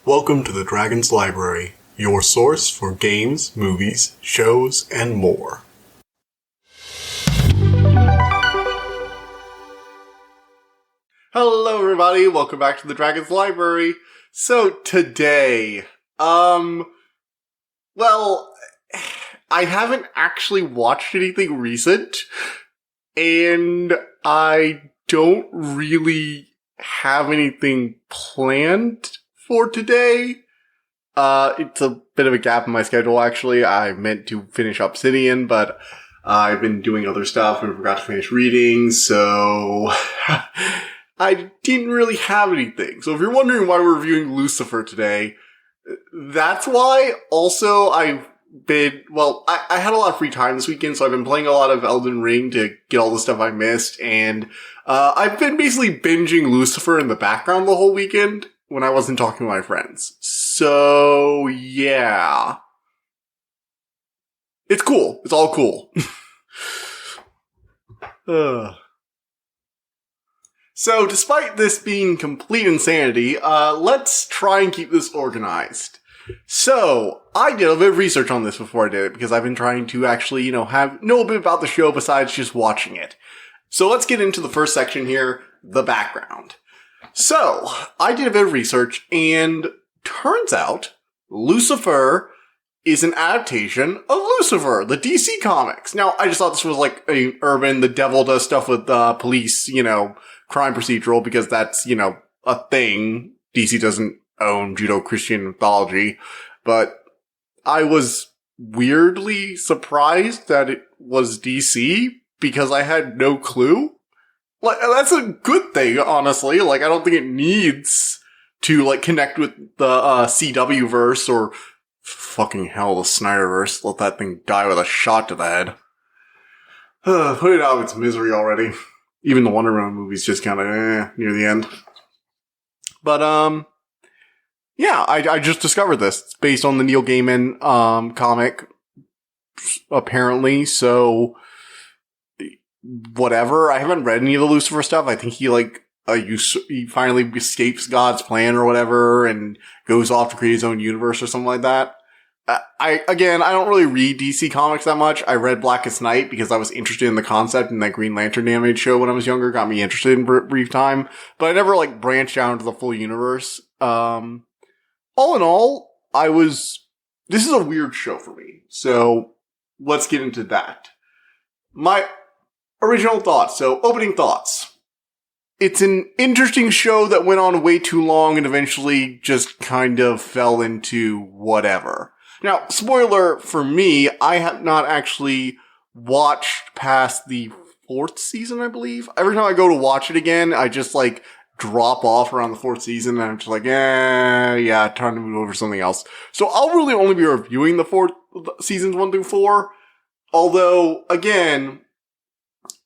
Welcome to the Dragon's Library, your source for games, movies, shows, and more. Hello everybody, welcome back to the Dragon's Library. So today, well, I haven't actually watched anything recent, and I don't really have anything planned for today. It's a bit of a gap in my schedule, actually. I meant to finish Obsidian, but I've been doing other stuff and forgot to finish reading, so I didn't really have anything. So if you're wondering why we're reviewing Lucifer today, that's why. Also, I had a lot of free time this weekend, so I've been playing a lot of Elden Ring to get all the stuff I missed, and I've been basically binging Lucifer in the background the whole weekend when I wasn't talking to my friends. So, yeah. It's cool. It's all cool. So, despite this being complete insanity, let's try and keep this organized. So, I did a bit of research on this before I did it, because I've been trying to actually, know a bit about the show besides just watching it. So let's get into the first section here, the background. So, I did a bit of research, and turns out, Lucifer is an adaptation of Lucifer, the DC comics. Now, I just thought this was like the devil does stuff with police, crime procedural, because that's, a thing. DC doesn't own Judeo-Christian mythology, but I was weirdly surprised that it was DC, because I had no clue. Like, that's a good thing, honestly. Like, I don't think it needs to, connect with the CW verse or fucking hell, the Snyderverse. Let that thing die with a shot to the head. Put it out of its misery already. Even the Wonder Woman movie's just kind of near the end. But, yeah, I just discovered this. It's based on the Neil Gaiman comic, apparently, so whatever. I haven't read any of the Lucifer stuff. I think he finally escapes God's plan or whatever and goes off to create his own universe or something like that. I don't really read DC comics that much. I read Blackest Night because I was interested in the concept, and that Green Lantern animated show when I was younger got me interested in brief time, but I never branched out into the full universe. All in all, this is a weird show for me. So let's get into that. My original thoughts. So, opening thoughts. It's an interesting show that went on way too long and eventually just kind of fell into whatever. Now, spoiler for me, I have not actually watched past the 4th season, I believe. Every time I go to watch it again, I just drop off around the 4th season, and I'm just time to move over to something else. So I'll really only be reviewing the seasons 1 through 4. Although, again,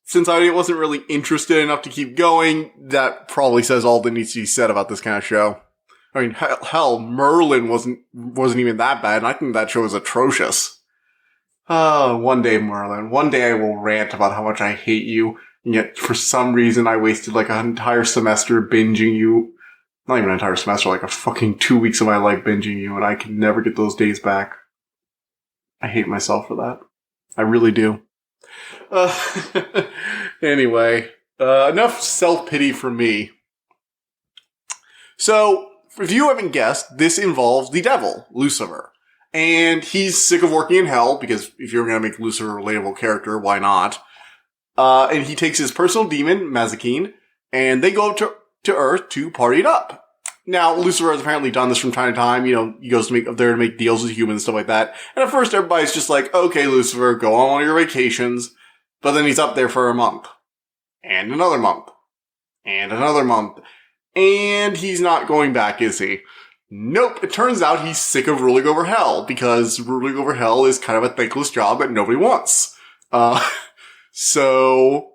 since I wasn't really interested enough to keep going, that probably says all that needs to be said about this kind of show. I mean, hell, Merlin wasn't even that bad, and I think that show is atrocious. One day, Merlin. One day I will rant about how much I hate you, and yet for some reason I wasted an entire semester binging you. Not even an entire semester, a fucking 2 weeks of my life binging you, and I can never get those days back. I hate myself for that. I really do. Anyway, enough self-pity for me. So, if you haven't guessed, this involves the devil, Lucifer. And he's sick of working in hell, because if you're going to make Lucifer a relatable character, why not? And he takes his personal demon, Mazikeen, and they go to Earth to party it up. Now, Lucifer has apparently done this from time to time. He goes up there to make deals with humans and stuff like that. And at first, everybody's just okay, Lucifer, go on one of your vacations. But then he's up there for a month. And another month. And another month. And he's not going back, is he? Nope. It turns out he's sick of ruling over hell, because ruling over hell is kind of a thankless job that nobody wants. So,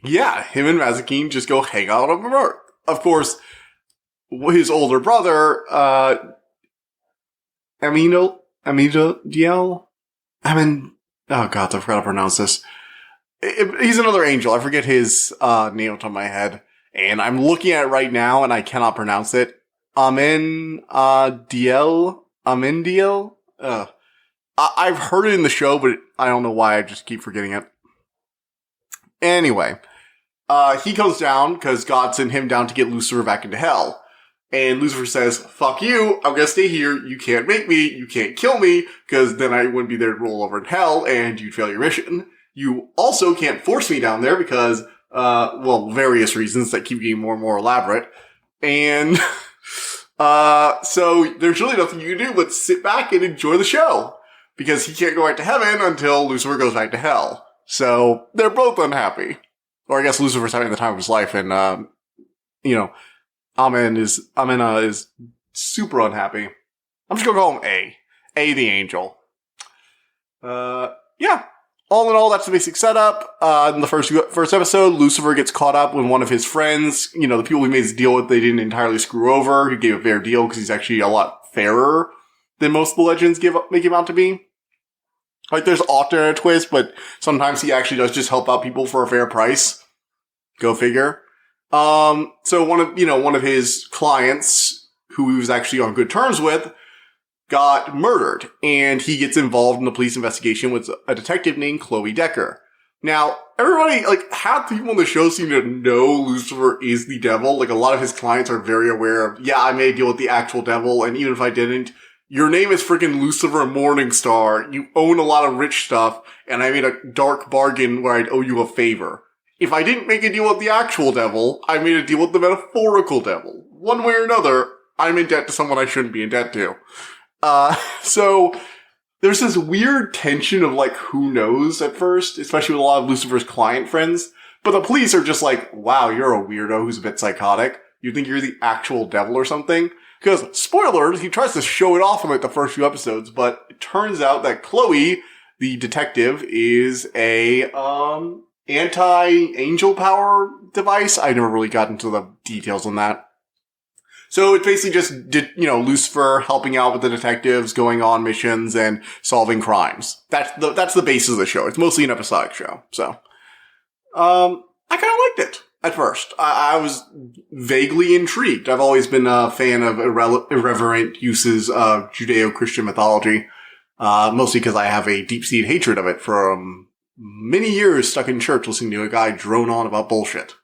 yeah, him and Mazikeen just go hang out on Earth. Of course, his older brother, oh god, I forgot to pronounce this. He's another angel. I forget his name off the top of my head. And I'm looking at it right now, and I cannot pronounce it. Amendiel. I've heard it in the show, but I don't know why. I just keep forgetting it. Anyway, he goes down because God sent him down to get Lucifer back into hell. And Lucifer says, fuck you, I'm gonna stay here, you can't make me, you can't kill me, because then I wouldn't be there to roll over in hell, and you'd fail your mission. You also can't force me down there because, various reasons that keep getting more and more elaborate. And, so there's really nothing you can do but sit back and enjoy the show. Because he can't go back to heaven until Lucifer goes back to hell. So, they're both unhappy. Or I guess Lucifer's having the time of his life, and, Amena is super unhappy. I'm just gonna call him A. A the angel. Yeah. All in all, that's the basic setup. In the first episode, Lucifer gets caught up when one of his friends, the people he made his deal with, they didn't entirely screw over. He gave a fair deal because he's actually a lot fairer than most of the legends make him out to be. Like, there's often a twist, but sometimes he actually does just help out people for a fair price. Go figure. So one of his clients, who he was actually on good terms with, got murdered, and he gets involved in the police investigation with a detective named Chloe Decker. Now, everybody, half the people on the show seem to know Lucifer is the devil. Like, a lot of his clients are very aware of, yeah, I made a deal with the actual devil, and even if I didn't, your name is freaking Lucifer Morningstar, you own a lot of rich stuff, and I made a dark bargain where I'd owe you a favor. If I didn't make a deal with the actual devil, I made a deal with the metaphorical devil. One way or another, I'm in debt to someone I shouldn't be in debt to. So there's this weird tension of who knows at first, especially with a lot of Lucifer's client friends. But the police are just like, wow, you're a weirdo who's a bit psychotic. You think you're the actual devil or something? Because, spoilers, he tries to show it off in the first few episodes, but it turns out that Chloe, the detective, is a, anti-angel power device. I never really got into the details on that. So it basically just Lucifer helping out with the detectives, going on missions, and solving crimes. That's the basis of the show. It's mostly an episodic show. So, I kind of liked it at first. I was vaguely intrigued. I've always been a fan of irreverent uses of Judeo-Christian mythology, mostly because I have a deep-seated hatred of it from many years stuck in church listening to a guy drone on about bullshit.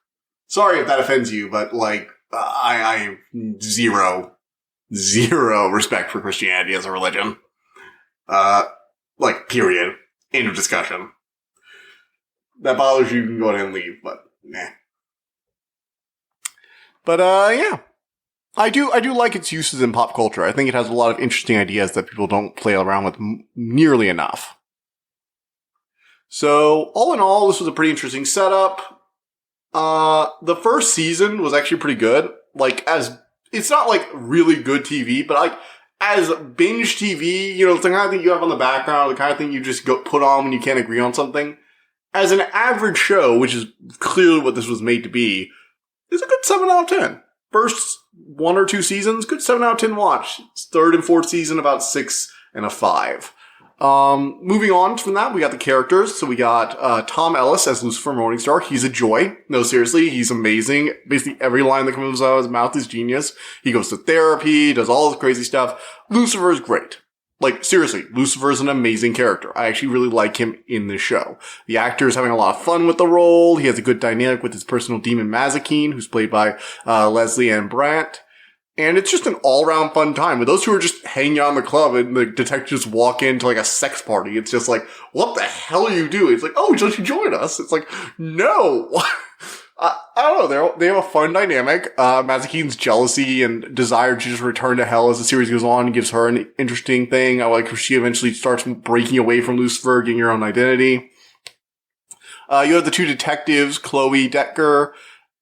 Sorry if that offends you, but I zero respect for Christianity as a religion. Period. End of discussion. That bothers you, you can go ahead and leave, but nah. But yeah. I do like its uses in pop culture. I think it has a lot of interesting ideas that people don't play around with nearly enough. So, all in all, this was a pretty interesting setup. The first season was actually pretty good. It's not really good TV, but as binge TV, it's the kind of thing you have on the background, the kind of thing you just put on when you can't agree on something. As an average show, which is clearly what this was made to be, it's a good 7 out of 10. First 1 or 2 seasons, good 7 out of 10 watch. Third and fourth season, about 6 and a 5. Moving on from that, we got the characters. So we got, Tom Ellis as Lucifer Morningstar. He's a joy. No, seriously, he's amazing. Basically every line that comes out of his mouth is genius. He goes to therapy, does all this crazy stuff. Lucifer is great. Seriously, Lucifer is an amazing character. I actually really like him in this show. The actor is having a lot of fun with the role. He has a good dynamic with his personal demon Mazikeen, who's played by, Leslie Ann Brandt. And it's just an all-around fun time. With those two are just hanging out in the club and the detectives walk into a sex party. It's just what the hell are you doing? It's oh, don't you join us? It's no. I don't know. They have a fun dynamic. Mazikeen's jealousy and desire to just return to hell as the series goes on gives her an interesting thing. I like how she eventually starts breaking away from Lucifer, getting her own identity. You have the two detectives, Chloe Decker,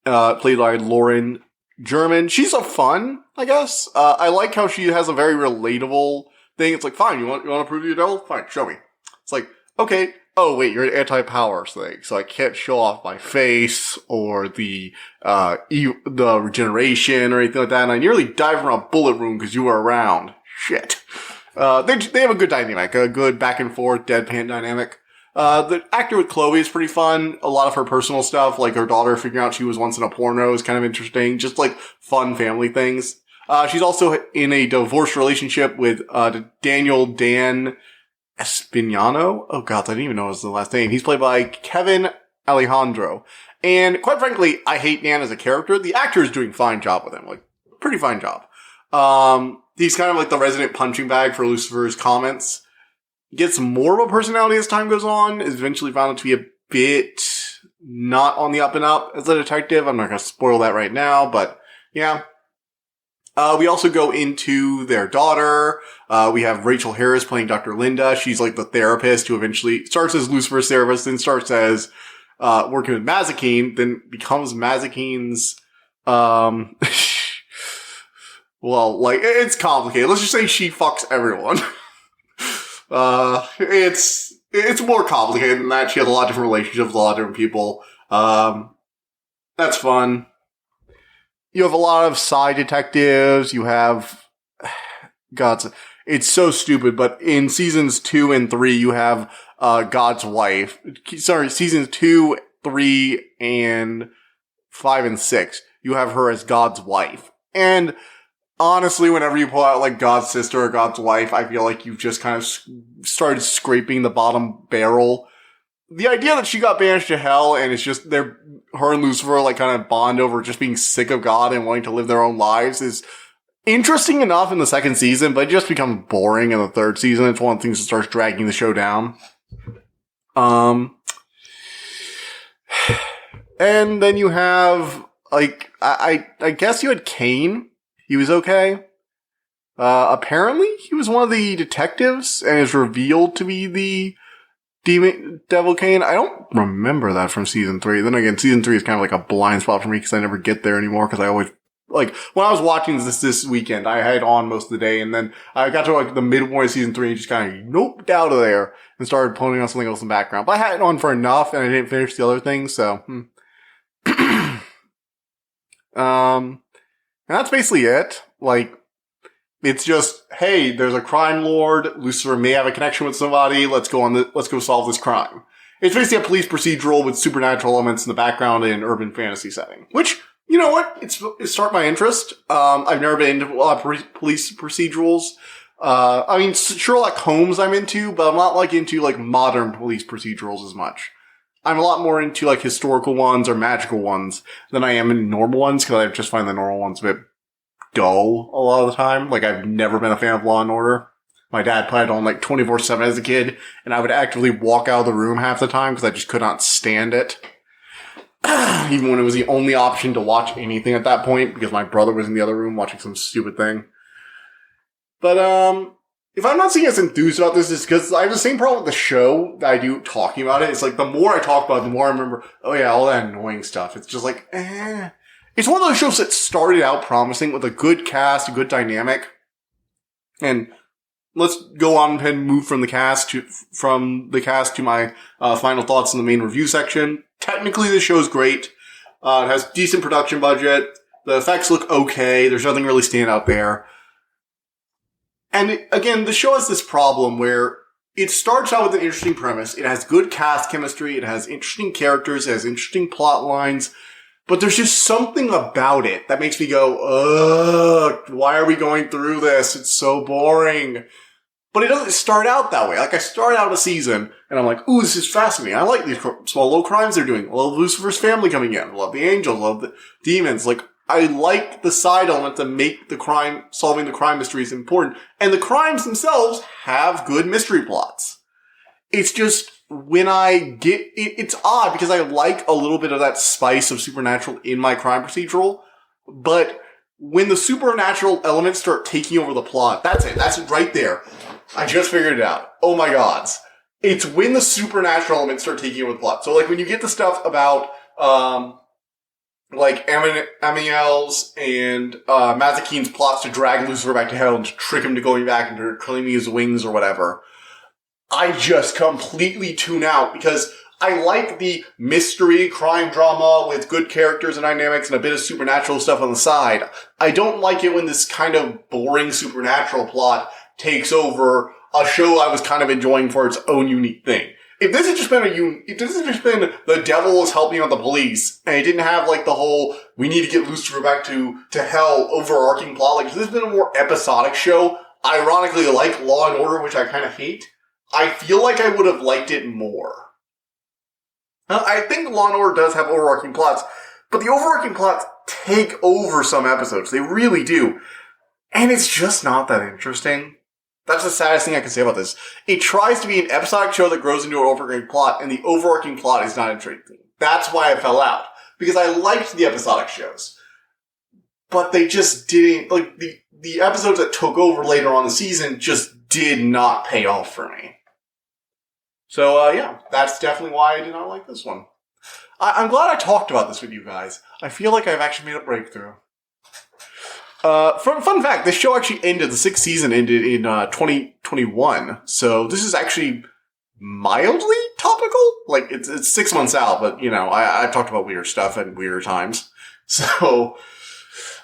played by Lauren German. She's a fun, I guess. I like how she has a very relatable thing. It's fine, you want to prove you're a devil? Fine, show me. It's okay. Oh, wait, you're an anti-powers thing, so I can't show off my face or the regeneration or anything like that. And I nearly died from a bullet wound because you were around. Shit. They have a good dynamic, a good back and forth deadpan dynamic. The actor with Chloe is pretty fun. A lot of her personal stuff, her daughter figuring out she was once in a porno is kind of interesting. Just fun family things. She's also in a divorce relationship with Daniel Dan Espignano. Oh god, I didn't even know his last name. He's played by Kevin Alejandro. And quite frankly, I hate Dan as a character. The actor is doing a fine job with him. Like, pretty fine job. He's kind of like the resident punching bag for Lucifer's comments. Gets more of a personality as time goes on. Is eventually found out to be a bit not on the up and up as a detective. I'm not going to spoil that right now, but yeah. We also go into their daughter. We have Rachel Harris playing Dr. Linda. She's like the therapist who eventually starts as Lucifer's therapist, then starts as working with Mazikeen, then becomes Mazikine's, well, like, it's complicated. Let's just say she fucks everyone. It's more complicated than that. She has a lot of different relationships with a lot of different people. That's fun. You have a lot of side detectives. You have, God, it's so stupid, but in seasons 2 and 3, you have, God's wife. Sorry, seasons 2, 3, and 5 and 6. You have her as God's wife. And honestly, whenever you pull out like God's sister or God's wife, I feel like you've just kind of started scraping the bottom barrel. The idea that she got banished to hell and it's just her and Lucifer like kind of bond over just being sick of God and wanting to live their own lives is interesting enough in the second season, but it just becomes boring in the third season. It's one of the things that starts dragging the show down. And then you have like, I guess you had Cain. He was okay. Apparently he was one of the detectives and is revealed to be the Devil Cain. I don't remember that from season 3. Then again, season 3 is kind of like a blind spot for me because I never get there anymore because I always, like, when I was watching this weekend, I had on most of the day and then I got to like the midpoint of season 3 and just kind of noped out of there and started pulling on something else in the background. But I had it on for enough and I didn't finish the other things, so, and that's basically it. Like, it's just, hey, there's a crime lord. Lucifer may have a connection with somebody. Let's go solve this crime. It's basically a police procedural with supernatural elements in the background in an urban fantasy setting. Which, you know what? It's started my interest. I've never been into a lot of police procedurals. I mean, Sherlock Holmes I'm into, but I'm not like into like modern police procedurals as much. I'm a lot more into like historical ones or magical ones than I am in normal ones because I just find the normal ones a bit dull a lot of the time. Like, I've never been a fan of Law and Order. My dad put it on like 24/7 as a kid, and I would actively walk out of the room half the time because I just could not stand it. Even when it was the only option to watch anything at that point because my brother was in the other room watching some stupid thing. But, if I'm not seeing as enthused about this, it's because I have the same problem with the show that I do talking about it. It's like, the more I talk about it, the more I remember, oh yeah, all that annoying stuff. It's just like, It's one of those shows that started out promising with a good cast, a good dynamic. And let's go on and move from the cast to my final thoughts in the main review section. Technically, the show's great. It has decent production budget. The effects look okay. There's nothing really stand out there. And again, the show has this problem where it starts out with an interesting premise. It has good cast chemistry. It has interesting characters. It has interesting plot lines. But there's just something about it that makes me go, ugh, why are we going through this? It's so boring. But it doesn't start out that way. Like, I start out a season, and I'm like, ooh, this is fascinating. I like these small little crimes they're doing. I love Lucifer's family coming in. I love the angels. I love the demons. Like, I like the side element to make solving the crime mysteries important. And the crimes themselves have good mystery plots. It's just, when I get, it's odd because I like a little bit of that spice of supernatural in my crime procedural, but when the supernatural elements start taking over the plot, that's it. That's it right there. I just figured it out. Oh my gods. It's when the supernatural elements start taking over the plot. So like when you get the stuff about, like Amiel's and Mazikeen's plots to drag Lucifer back to hell and to trick him to going back and to claiming his wings or whatever, I just completely tune out because I like the mystery crime drama with good characters and dynamics and a bit of supernatural stuff on the side. I don't like it when this kind of boring supernatural plot takes over a show I was kind of enjoying for its own unique thing. if this had just been the devil is helping out the police, and it didn't have like the whole we need to get Lucifer back to hell overarching plot, like if this had been a more episodic show, ironically like Law and Order, which I kind of hate, I feel like I would have liked it more. I think Law and Order does have overarching plots, but the overarching plots take over some episodes. They really do. And it's just not that interesting. That's the saddest thing I can say about this. It tries to be an episodic show that grows into an overarching plot, and the overarching plot is not interesting. That's why I fell out. Because I liked the episodic shows. But they just didn't, like, the episodes that took over later on in the season just did not pay off for me. So, yeah, that's definitely why I did not like this one. I'm glad I talked about this with you guys. I feel like I've actually made a breakthrough. Fun fact, this show actually ended, the 6th season ended in 2021. So this is actually mildly topical. Like, it's 6 months out, but, you know, I've talked about weird stuff at weirder times. So,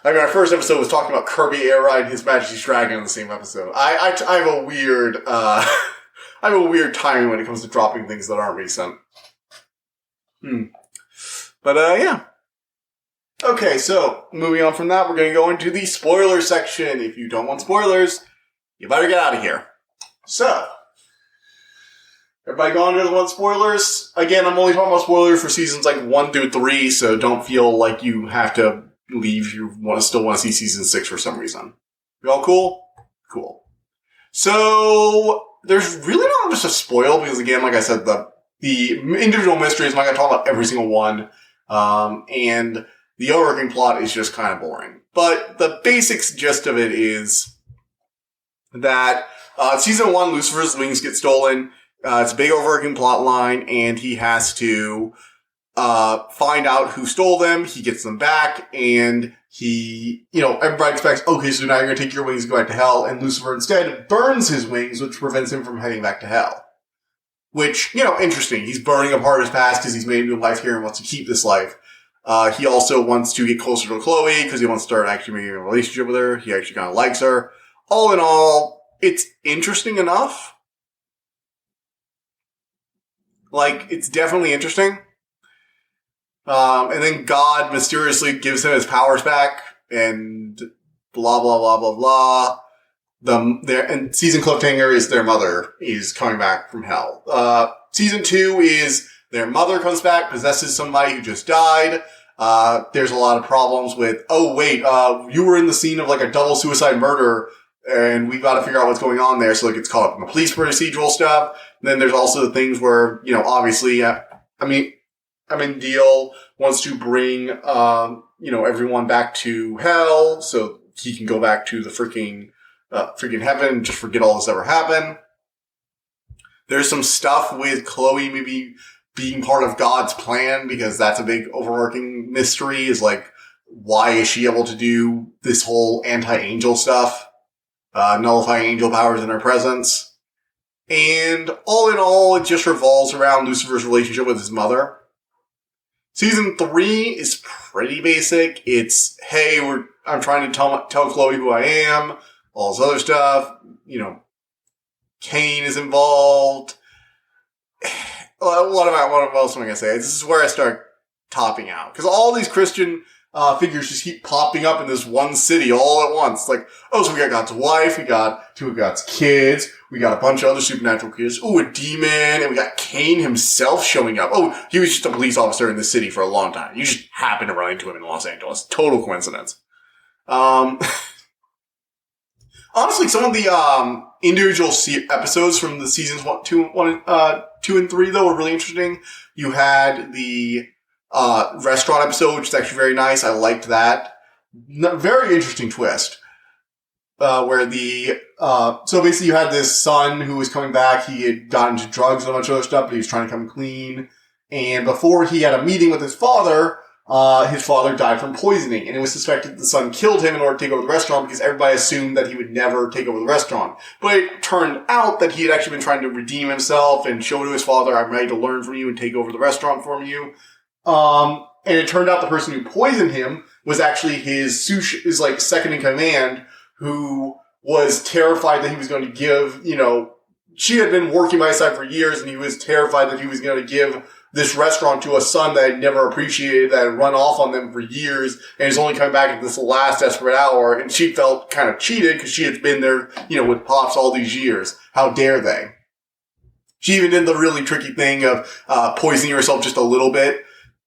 I mean, our first episode was talking about Kirby Air Ride and His Majesty's Dragon in the same episode. I have a weird, I have a weird timing when it comes to dropping things that aren't recent. But, yeah. Okay, so, moving on from that, we're going to go into the spoiler section. If you don't want spoilers, you better get out of here. So, everybody gone to the one spoilers? Again, I'm only talking about spoilers for seasons like 1 through 3, so don't feel like you have to leave if you still want to see season 6 for some reason. You all cool? Cool. So, there's really not much to spoil, because again, like I said, the individual mysteries, I'm not going to talk about every single one, and the overarching plot is just kind of boring. But the basics gist of it is that season 1, Lucifer's wings get stolen. It's a big overarching plot line, and he has to find out who stole them. He gets them back, and he, you know, everybody expects, okay, so now you're going to take your wings and go back to hell. And Lucifer instead burns his wings, which prevents him from heading back to hell. Which, you know, interesting. He's burning apart his past because he's made a new life here and wants to keep this life. He also wants to get closer to Chloe because he wants to start actually making a relationship with her. He actually kind of likes her. All in all, it's interesting enough. Like, it's definitely interesting. And then God mysteriously gives him his powers back and blah, blah, blah, blah, blah. And season cliffhanger is their mother is coming back from hell. Season 2 is their mother comes back, possesses somebody who just died. There's a lot of problems with, you were in the scene of like a double suicide murder, and we've got to figure out what's going on there. So it gets caught up in the police procedural stuff. And then there's also the things where, you know, obviously, Deal wants to bring, everyone back to hell so he can go back to the freaking heaven and just forget all this ever happened. There's some stuff with Chloe maybe being part of God's plan, because that's a big overarching mystery, is like, why is she able to do this whole anti-angel stuff? Nullifying angel powers in her presence. And all in all, it just revolves around Lucifer's relationship with his mother. Season 3 is pretty basic. It's, hey, I'm trying to tell Chloe who I am, all this other stuff. You know, Cain is involved. What else am I going to say? This is where I start topping out. Because all these Christian figures just keep popping up in this one city all at once. Like, so we got God's wife, we got 2 of God's kids, we got a bunch of other supernatural kids, a demon, and we got Cain himself showing up. He was just a police officer in the city for a long time. You just happened to run into him in Los Angeles. Total coincidence. Honestly, some of the individual episodes from the seasons 2 and 3, though, were really interesting. You had the restaurant episode, which is actually very nice. I liked that. Very interesting twist. Where so basically you had this son who was coming back. He had gotten into drugs and a bunch of other stuff, but he was trying to come clean. And before he had a meeting with his father died from poisoning, and it was suspected that the son killed him in order to take over the restaurant because everybody assumed that he would never take over the restaurant. But it turned out that he had actually been trying to redeem himself and show to his father, I'm ready to learn from you and take over the restaurant from you. And it turned out the person who poisoned him was actually his second in command, who was terrified that he was going to give, she had been working by his side for years, and he was terrified that he was going to give this restaurant to a son that had never appreciated, that had run off on them for years, and he's only coming back at this last desperate hour, and she felt kind of cheated because she had been there, with Pops all these years. How dare they? She even did the really tricky thing of poisoning herself just a little bit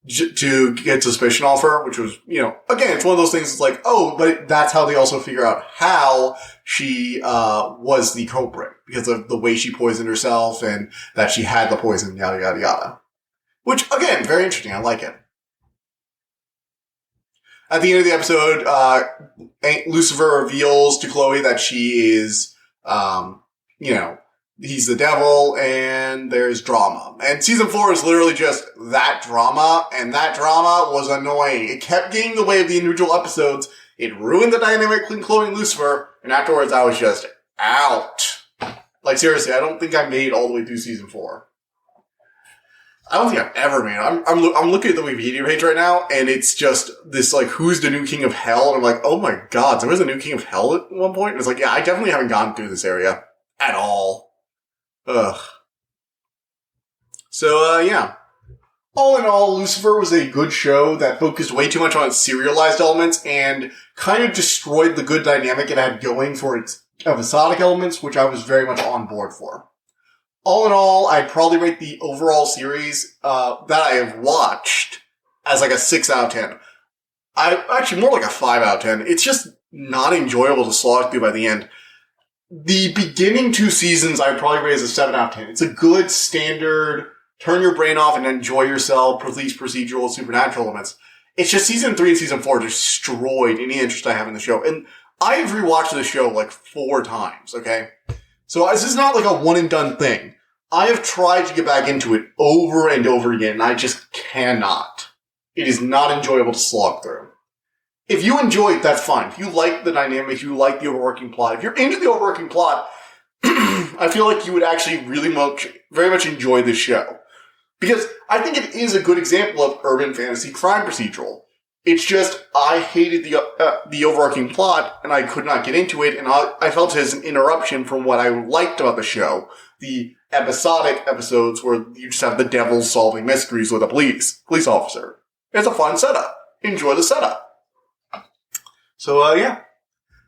to get suspicion off her, which was, again, it's one of those things. It's like, oh, but that's how they also figure out how she was the culprit, because of the way she poisoned herself and that she had the poison, yada, yada, yada. Which, again, very interesting. I like it. At the end of the episode, Lucifer reveals to Chloe that she is, he's the devil, and there's drama. And season 4 is literally just that drama, and that drama was annoying. It kept getting in the way of the individual episodes. It ruined the dynamic between Chloe and Lucifer, and afterwards I was just out. Like, seriously, I don't think I made all the way through season 4. I don't think I've ever made it. I'm looking at the Wikipedia page right now, and it's just this, like, who's the new king of hell? And I'm like, oh my god, there was a new king of hell at one point? And it's like, yeah, I definitely haven't gone through this area at all. Ugh. So, yeah. All in all, Lucifer was a good show that focused way too much on its serialized elements and kind of destroyed the good dynamic it had going for its episodic elements, which I was very much on board for. All in all, I'd probably rate the overall series that I have watched as like a 6 out of 10. Actually, more like a 5 out of 10. It's just not enjoyable to slog through by the end. The beginning 2 seasons, I'd probably rate as a 7 out of 10. It's a good standard, turn your brain off and enjoy yourself, police procedural, supernatural elements. It's just season 3 and season 4 destroyed any interest I have in the show. And I have rewatched the show like 4 times, okay? So this is not like a one and done thing. I have tried to get back into it over and over again, and I just cannot. It is not enjoyable to slog through. If you enjoy it, that's fine. If you like the dynamics, you like the overarching plot, if you're into the overarching plot, I feel like you would actually very much enjoy this show. Because I think it is a good example of urban fantasy crime procedural. It's just, I hated the overarching plot, and I could not get into it, and I felt it as an interruption from what I liked about the show. The episodic episodes where you just have the devil solving mysteries with a police officer. It's a fun setup. Enjoy the setup. So, yeah.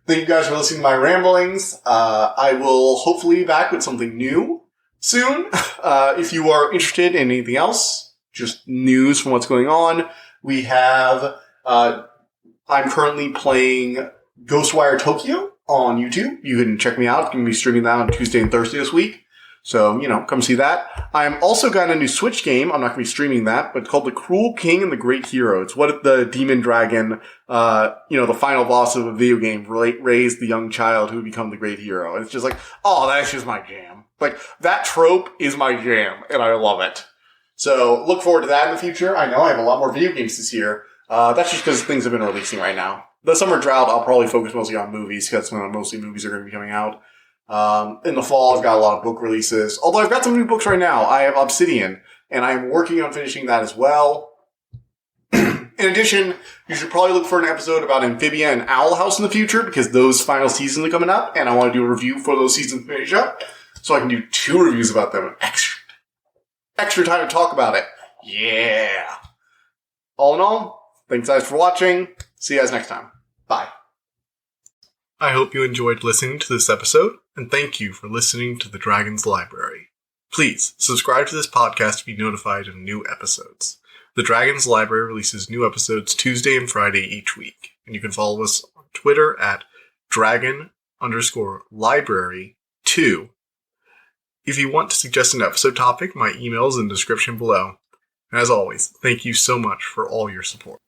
Thank you guys for listening to my ramblings. I will hopefully be back with something new soon. If you are interested in anything else, just news from what's going on, we have, I'm currently playing Ghostwire Tokyo on YouTube. You can check me out. I'm going to be streaming that on Tuesday and Thursday this week. So, come see that. I'm also got a new Switch game. I'm not going to be streaming that, but it's called The Cruel King and the Great Hero. It's what if the demon dragon, the final boss of a video game, raised the young child who would become the great hero. And it's just like, oh, that's just my jam. Like, that trope is my jam, and I love it. So, look forward to that in the future. I know I have a lot more video games this year. That's just because things have been releasing right now. The summer drought, I'll probably focus mostly on movies, because mostly movies are going to be coming out. In the fall, I've got a lot of book releases. Although I've got some new books right now. I have Obsidian, and I'm working on finishing that as well. In addition, you should probably look for an episode about Amphibia and Owl House in the future, because those final seasons are coming up, and I want to do a review for those seasons to finish up, so I can do 2 reviews about them. Extra time to talk about it. Yeah. All in all, thanks guys for watching. See you guys next time. Bye. I hope you enjoyed listening to this episode, and thank you for listening to The Dragon's Library. Please subscribe to this podcast to be notified of new episodes. The Dragon's Library releases new episodes Tuesday and Friday each week, and you can follow us on Twitter at dragon_library2. If you want to suggest an episode topic, my email is in the description below. And as always, thank you so much for all your support.